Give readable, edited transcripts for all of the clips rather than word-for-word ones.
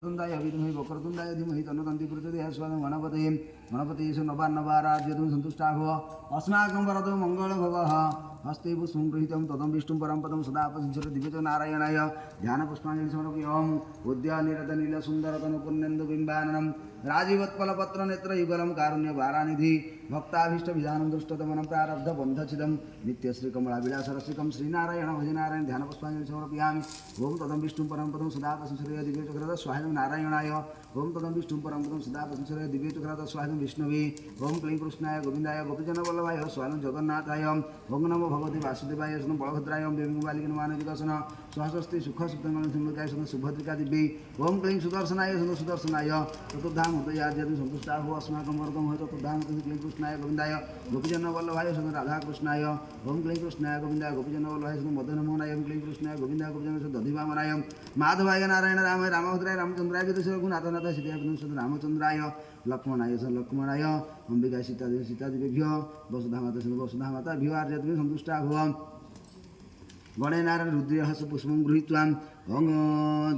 वक्रतुंडाय विद्महे वक्रतुंडाय धीमहि तन्नो दन्ति प्रचोदयात् स्वाहा गणपते गणपते नवान्नवाराध्यतुं सन्तुष्टा भव अस्माकं वरदो मङ्गलभवः हस्ते पुष्पं गृहीतं तदं विष्णुं परं पदं सदा अपसिंचर दिव्यतो नारायणाय ध्यानपुष्पाञ्जलिं समर्पयामि उद्यानिरतनीलसुन्दरतनुपुण्यन्दुबिम्बाननं राजीवत्पलपत्रनेत्रयुगलं कारुण्यभारानिधि भक्ताभीष्टविधानं दृष्टतमनं प्रारब्धबन्धचिदं नित्यश्रीकमलाविलासरसिकं श्रीनारायण भजनारायण ध्यानपुष्पाञ्जलिं समर्पयामि ॐ तदं विष्णुं परं पदं सदा अपसिंचर दिव्यचक्रद स्वाहा नारायणाय ओम तदं विष्णुं परं पदं सदा प्रसंसरे दिव्यचक्रात स्वाहा विष्णवे ओम क्लीं कृष्णाय गोविंदाय गोपीजनवल्लभाय स्वाहा जगन्नाथाय ओम नमो भगवते वासुदेवाय स्वन बलभद्राय ओम देवी बालिका मानविकसन स्वस्ति सुख सुप्तंगल सिंहकाय स्वन सुभद्रिका दिव्यै ओम क्लीं सुदर्शनाय स्वन सुदर्शनाय चतुर्धाम हृदयाद्यं सन्तुष्टा भव अस्माकं वरदं हो चतुर्धाम क्लीं कृष्णाय गोविंदाय गोपीजनवल्लभाय स्वन राधाकृष्णाय ओम क्लीं कृष्णाय गोविंदाय गोपीजनवल्लभाय स्वन मदनमोहनाय ओम क्लीं कृष्णाय गोविंदाय गोपीजन दधिवामनाय माधवाय नारायण रामाय रामभद्राय रामचंद्राय विदुषरघुनाथनाथ सीताय रामचंद्राय लक्ष्मणाय स लक्ष्मणाय अंबिका सीतादेवी सीतादेव्यो वसुधामाता स वसुधामाताभ्यो आर्यद्वे सन्तुष्टा भव गणेनारायण रुद्रहस पुष्पं गृहीत्वा अङ्ग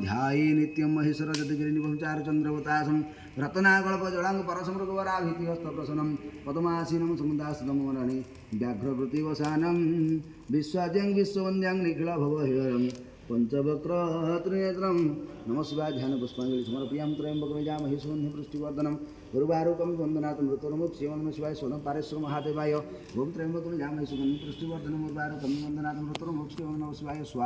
ध्याये नित्यं महेश्वर जतिगिरिनिभं चारुचन्द्रवतासं रत्नाकल्पजलाङ्ग परसमृगवराभीतिहस्तप्रसन्नं पद्मासीनं समुदास्तमोहरणि व्याघ्रवृत्तिवसानं विश्वाद्यं विश्ववन्द्यं निखिलभवहरं पंचवक्र त्रिनेत्रं नमः शिवाय ध्यान पुष्पांजलि समर्पयामि त्र्यंबकं यजामहे सुगन्धिं पुष्टिवर्धनं उर्वारुकं वन्दनातं ऋतुर्मुक्षेमं नमः शिवाय सोनं पारेश्वर महादेवाय ओम त्र्यंबकं यजामहे सुगन्धिं पुष्टिवर्धनं उर्वारुकं वन्दनातं ऋतुर्मुक्षेमं नमः शिवाय स्वाहा।